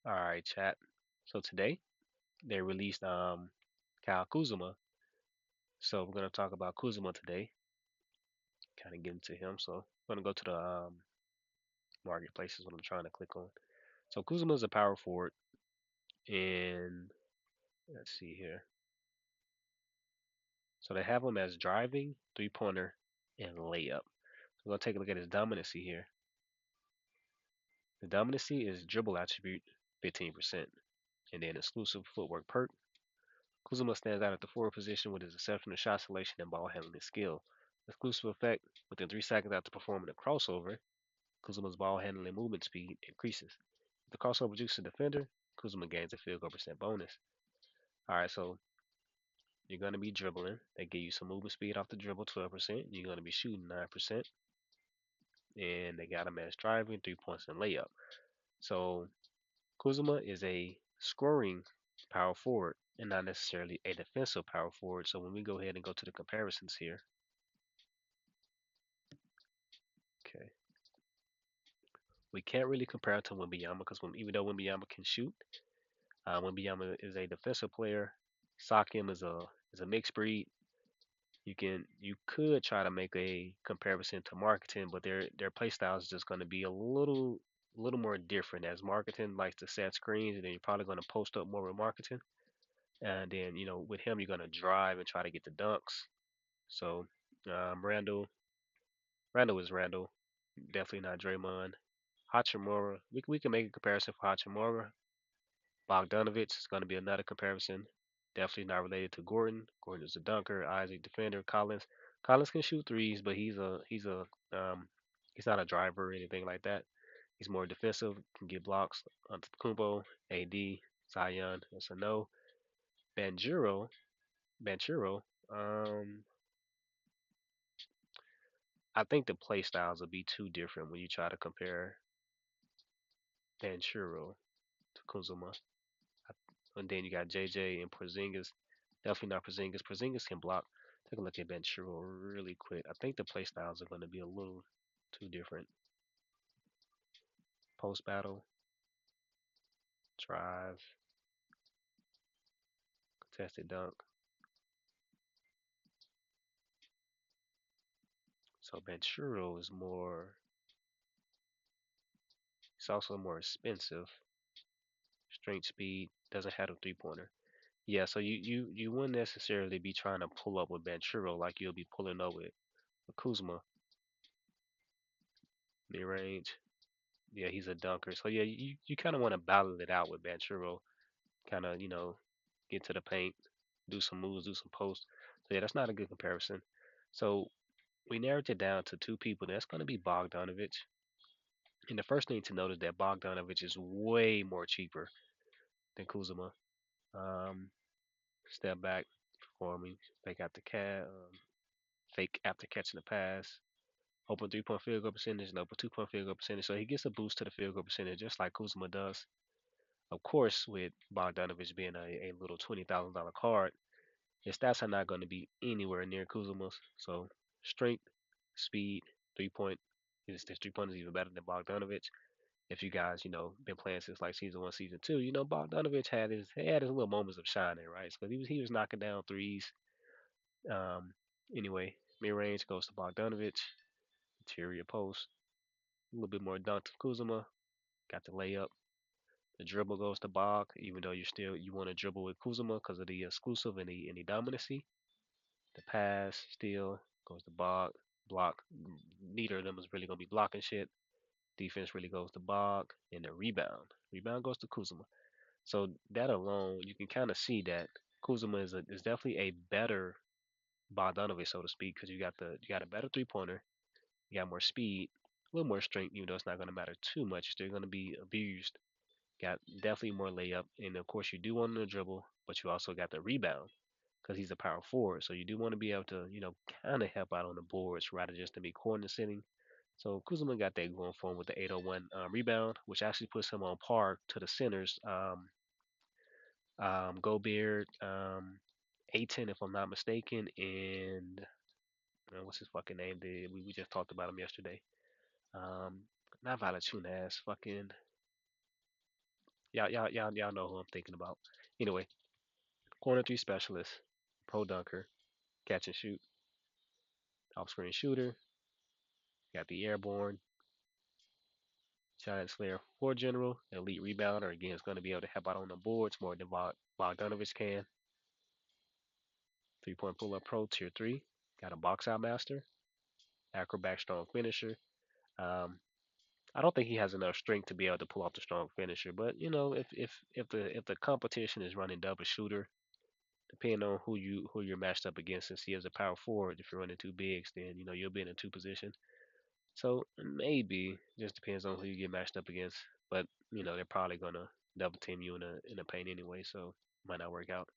All right, chat. So today they released Kyle Kuzma. So we're gonna talk about Kuzma today. Kind of get into him. So I'm gonna go to the marketplace is what I'm trying to click on. So Kuzma is a power forward, and let's see here. So they have him as driving, three pointer, and layup. So we're gonna take a look at his dominancy here. The dominancy is dribble attribute, 15%, and then exclusive footwork perk. Kuzma stands out at the forward position with his exceptional shot selection and ball handling skill. Exclusive effect: within 3 seconds after performing a crossover, Kuzma's ball handling and movement speed increases. If the crossover jukes a defender, Kuzma gains a field goal percent bonus. Alright, so you're going to be dribbling. They give you some movement speed off the dribble, 12%. You're going to be shooting 9%. And they got him as driving, 3 points, and layup. So Kuzma is a scoring power forward and not necessarily a defensive power forward. So when we go ahead and go to the comparisons here, okay, we can't really compare it to Wembanyama because even though Wembanyama can shoot, Wembanyama is a defensive player. Siakam is a mixed breed. You could try to make a comparison to Marketing, but their play style is just going to be a little more different. As Marketing likes to set screens, and then you're probably going to post up more with Marketing. And then with him, you're going to drive and try to get the dunks. So Randall is Randall, definitely not Draymond. Hachimura, we can make a comparison for Hachimura. Bogdanović is going to be another comparison. Definitely not related to Gordon. Gordon is a dunker. Isaac defender. Collins can shoot threes, but he's not a driver or anything like that. He's more defensive. Can get blocks. Antetokounmpo, AD, Zion. That's a no. Banjuro, Banchero. Um, I think the play styles will be too different when you try to compare Banchero to Kuzuma. And then you got JJ and Porzingis. Definitely not Porzingis. Porzingis can block. Take a look at Ben Chirul really quick. I think the play styles are going to be a little too different. Post battle, drive, contested dunk. So Ben Chirul is more. It's also more expensive. Strength, speed, doesn't have a three pointer. Yeah, so you wouldn't necessarily be trying to pull up with Ben Chirul like you'll be pulling up with Kuzma mid range. Yeah, he's a dunker. So yeah, you kind of want to battle it out with Ben Chirul. Kind of get to the paint, do some moves, do some posts. So yeah, that's not a good comparison. So we narrowed it down to two people. That's going to be Bogdanović. And the first thing to note is that Bogdanović is way more cheaper than Kuzma. Um, Step back, performing, fake after fake after catching the pass, open 3 point field goal percentage, and open 2 point field goal percentage. So he gets a boost to the field goal percentage just like Kuzma does. Of course, with Bogdanović being a little $20,000 card, his stats are not going to be anywhere near Kuzma's. So strength, speed, 3 point. His 3 point is even better than Bogdanović. If you guys, been playing since like season one, season two, Bogdanović had his little moments of shining, right? Because he was knocking down threes. Um, anyway, mid range goes to Bogdanović. Interior post, a little bit more dunk to Kuzma. Got the layup. The dribble goes to Bog, even though you want to dribble with Kuzma because of the exclusive and the dominancy. The pass still goes to Bog. Block. Neither of them is really gonna be blocking shit. Defense really goes to Bog, and the rebound. Rebound goes to Kuzma. So that alone, you can kind of see that Kuzma is definitely a better Bogdanović, so to speak, because you got a better 3 pointer, you got more speed, a little more strength, even though it's not gonna matter too much. It's still gonna be abused. Got definitely more layup, and of course you do want to dribble, but you also got the rebound because he's a power forward. So you do want to be able to, kind of help out on the boards rather just to be corner sitting. So Kuzma got that going for him with the 801 rebound, which actually puts him on par to the centers. Gobert, Aiton, if I'm not mistaken, and what's his fucking name? We just talked about him yesterday. Um, Not Valachunas, fucking Y'all know who I'm thinking about. Anyway, corner three specialist, pro dunker, catch and shoot, off screen shooter, got the airborne, giant slayer, floor general, elite rebounder. Again, it's going to be able to help out on the boards more than Bogdanović can. 3 point pull up pro tier three, got a box out master, acrobat strong finisher. Um, I don't think he has enough strength to be able to pull off the strong finisher, but if the competition is running double shooter, depending on who you're matched up against, since he is a power forward, if you're running two bigs, then you'll be in a two position. So maybe just depends on who you get matched up against, but they're probably gonna double team you in a paint anyway, so might not work out.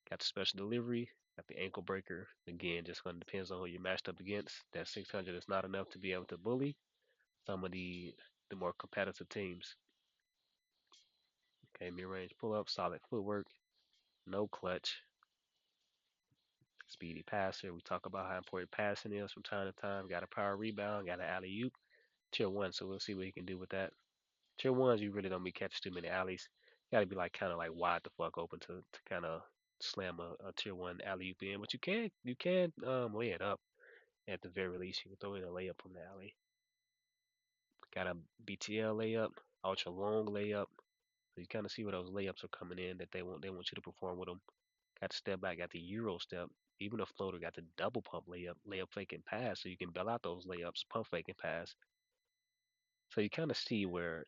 Got the special delivery, got the ankle breaker. Again, just gonna depends on who you're matched up against. That 600 is not enough to be able to bully some of the more competitive teams. Okay, mid range pull up, solid footwork, no clutch, speedy passer. We talk about how important passing is from time to time. Got a power rebound, got an alley oop. Tier one, so we'll see what he can do with that. Tier ones, you really don't be catching too many alleys. You gotta be like kind of like wide the fuck open to kind of slam a tier one alley oop in, but you can lay it up at the very least. You can throw in a layup from the alley. Got a BTL layup, ultra long layup. So you kind of see where those layups are coming in that they want you to perform with them. Got the step back, got the Euro step. Even a floater got the double pump layup fake and pass, so you can bail out those layups, pump fake and pass. So you kind of see where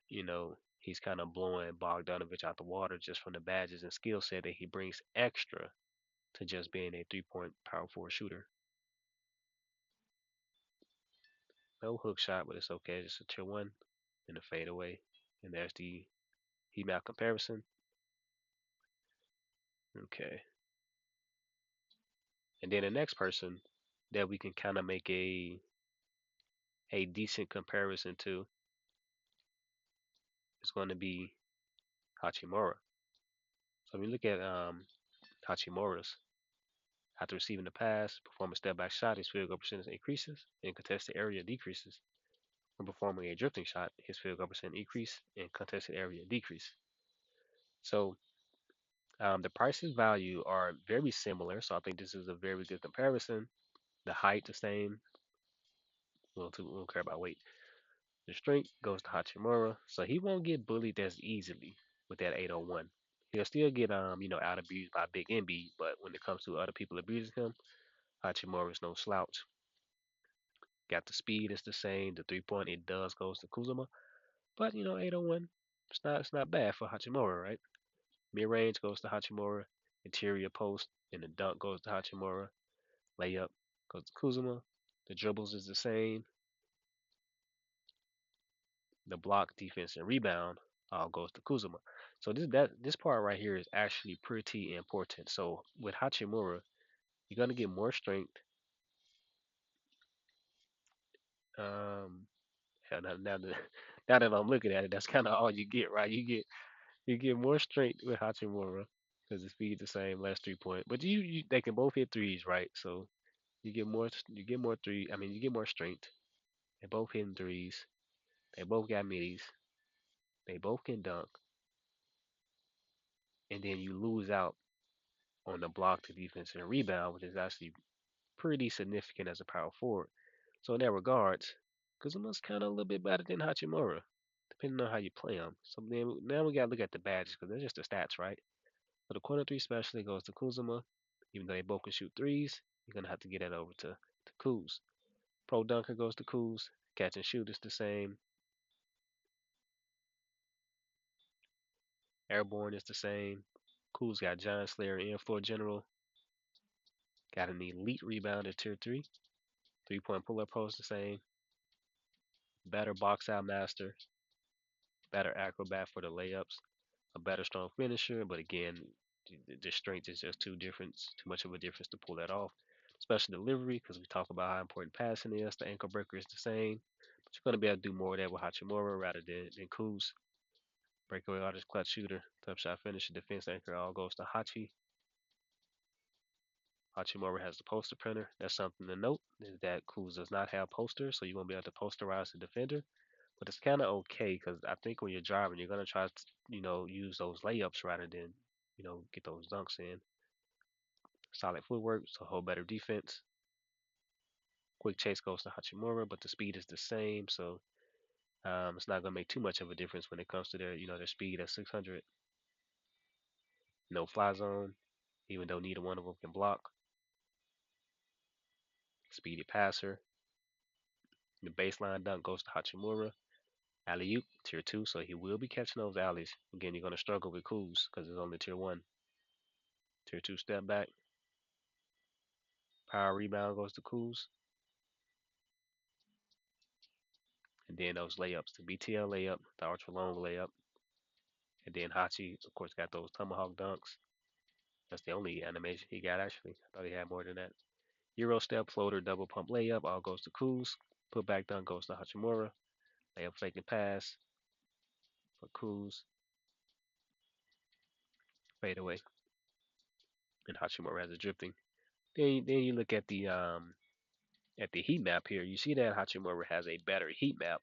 he's kind of blowing Bogdanović out the water just from the badges and skill set that he brings extra to just being a 3 point power forward shooter. No hook shot, but it's okay. Just a tier one and a fade away. And there's the heat map comparison. Okay. And then the next person that we can kind of make a decent comparison to is going to be Hachimura. So we look at Hachimura's after receiving the pass, perform a step back shot, his field goal percentage increases and contested area decreases. When performing a drifting shot, his field goal percent increase and contested area decrease. So the prices value are very similar. So I think this is a very good comparison. The height the same. We don't care about weight. The strength goes to Hachimura, so he won't get bullied as easily with that 801. He'll still get out abused by Big MB, but when it comes to other people abusing him, Hachimura is no slouch. Got the speed is the same. The 3 point it does goes to Kuzma, but 801 it's not bad for Hachimura, right? Mid range goes to Hachimura, interior post and the dunk goes to Hachimura, layup goes to Kuzma. The dribbles is the same. The block, defense, and rebound all goes to Kuzma. So this part right here is actually pretty important. So with Hachimura, you're gonna get more strength. Um, now that now that I'm looking at it, that's kind of all you get, right? You get more strength with Hachimura because the speed's the same, less 3 point. But they can both hit threes, right? So you get more three. I mean, you get more strength. They both hitting threes. They both got middies. They both can dunk, and then you lose out on the block, the defense, and rebound, which is actually pretty significant as a power forward. So in that regards, Kuzuma's kind of a little bit better than Hachimura, depending on how you play him. So then now we gotta look at the badges because they're just the stats, right? So the corner three specialty goes to Kuzma. Even though they both can shoot threes, you're gonna have to get that over to Kuz. Pro dunker goes to Kuz. Catch and shoot is the same. Airborne is the same. Kuz got Giant Slayer and floor general. Got an elite rebounder tier three. 3 point pull up post the same. Better box out master. Better acrobat for the layups. A better strong finisher, but again, the strength is just too much of a difference to pull that off. Special delivery, because we talk about how important passing is. The ankle breaker is the same, but you're gonna be able to do more of that with Hachimura rather than Kuz. Breakaway artist, clutch shooter, tough shot finisher, defense anchor, all goes to Hachi. Hachimura has the poster printer. That's something to note is that Kuz does not have posters, so you won't be able to posterize the defender. but it's kind of okay because I think when you're driving, you're gonna try to, use those layups rather than, get those dunks in. Solid footwork, so hold better defense. Quick chase goes to Hachimura, but the speed is the same, so it's not gonna make too much of a difference when it comes to their speed at 600. No fly zone, even though neither one of them can block. Speedy passer. The baseline dunk goes to Hachimura. Alley oop, tier two, so he will be catching those alleys. Again, you're gonna struggle with Kuz because it's only tier one. Tier two step back. Power rebound goes to Kuz. And then those layups, the BTL layup, the ultra long layup. And then Hachi, of course, got those tomahawk dunks. That's the only animation he got actually. I thought he had more than that. Euro step, floater, double pump layup, all goes to Kuz. Put back dunk goes to Hachimura. Layup fake and pass for Kuz. Fade away. And Hachimura has a drifting. Then you look at the heat map here. You see that Hachimura has a better heat map,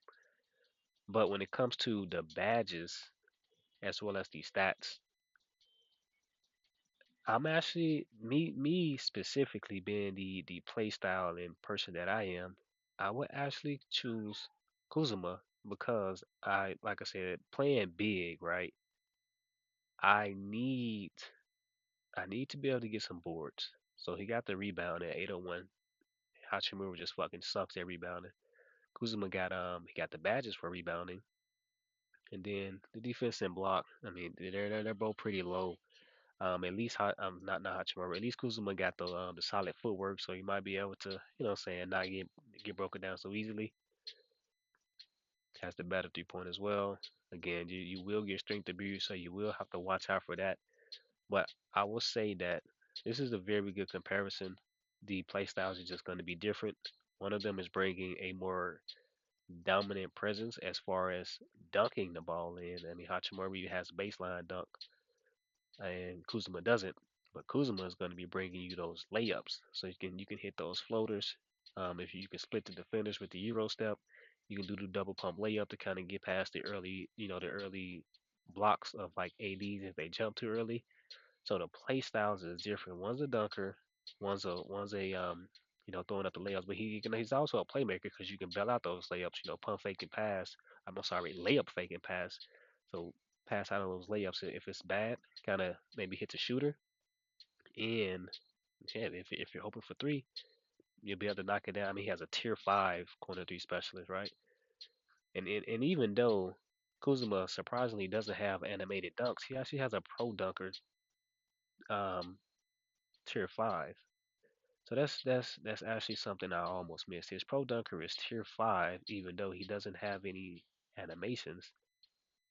but when it comes to the badges as well as the stats, I'm actually me specifically being the play style and person that I am, I would actually choose Kuzma because like I said, playing big, right? I need I need to be able to get some boards. So he got the rebound at 801. Hachimura just fucking sucks at rebounding. Kuzma he got the badges for rebounding. And then the defense and block, I mean, they're both pretty low. At least not Hachimura. At least Kuzma got the solid footwork, so he might be able to, saying not get broken down so easily. Has the better 3 point as well. Again, you will get strength abuse, so you will have to watch out for that. But I will say that this is a very good comparison. The play styles are just going to be different. One of them is bringing a more dominant presence as far as dunking the ball in. I mean, Hachimura has baseline dunk, and Kuzma doesn't. But Kuzma is going to be bringing you those layups, so you can hit those floaters. If you can split the defenders with the Euro step, you can do the double pump layup to kind of get past the early blocks of like ADs if they jump too early. So the play styles is different. One's a dunker, one's a throwing up the layups, but he's also a playmaker because you can bail out those layups. Pump fake and pass. I'm sorry, layup fake and pass. So pass out of those layups if it's bad, kind of maybe hit the shooter, and yeah, if you're hoping for three, you'll be able to knock it down. I mean, he has a tier five corner three specialist, right? And even though Kuzma surprisingly doesn't have animated dunks, he actually has a pro dunker um, tier five. So that's actually something I almost missed. His pro dunker is tier five, even though he doesn't have any animations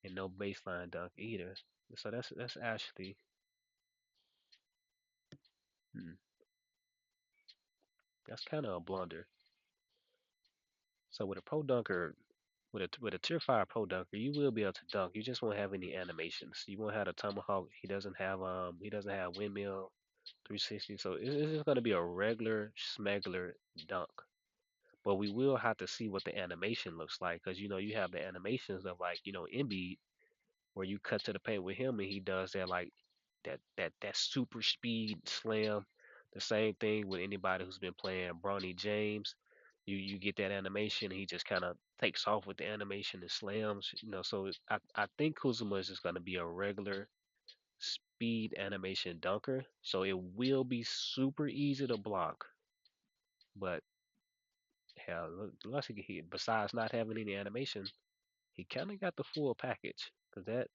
and no baseline dunk either. So that's actually hmm, that's kind of a blunder. So with a pro dunker, with a tier five pro dunker, you will be able to dunk. You just won't have any animations. You won't have a tomahawk. He doesn't have windmill 360. So it's just gonna be a regular smuggler dunk. But we will have to see what the animation looks like because you have the animations of like Embiid where you cut to the paint with him and he does that like that super speed slam. The same thing with anybody who's been playing Bronny James. You get that animation and he just kind of takes off with the animation and slams. So I think Kuzma is just going to be a regular speed animation dunker. So it will be super easy to block, but hell, unless besides not having any animation, he kind of got the full package. Cause that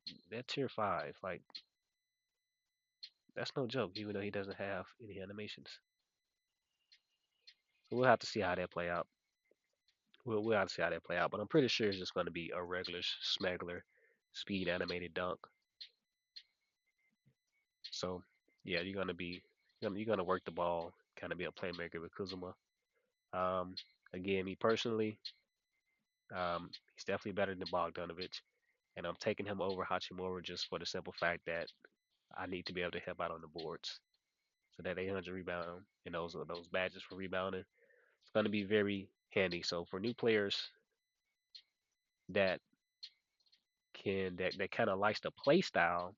tier five, like that's no joke. Even though he doesn't have any animations, so we'll have to see how that play out. We'll have to see how that play out. But I'm pretty sure it's just going to be a regular smuggler, speed animated dunk. So yeah, you're gonna work the ball, kind of be a playmaker with Kuzma. Um, Again, me personally, he's definitely better than Bogdanović, and I'm taking him over Hachimura just for the simple fact that I need to be able to help out on the boards. So that 800 rebound and those badges for rebounding, it's going to be very handy. So for new players, that that kind of likes the play style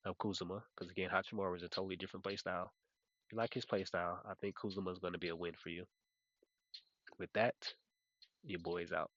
of Kuzma, because again, Hachimura is a totally different play style. If you like his play style, I think Kuzma is going to be a win for you. With that, your boy's out.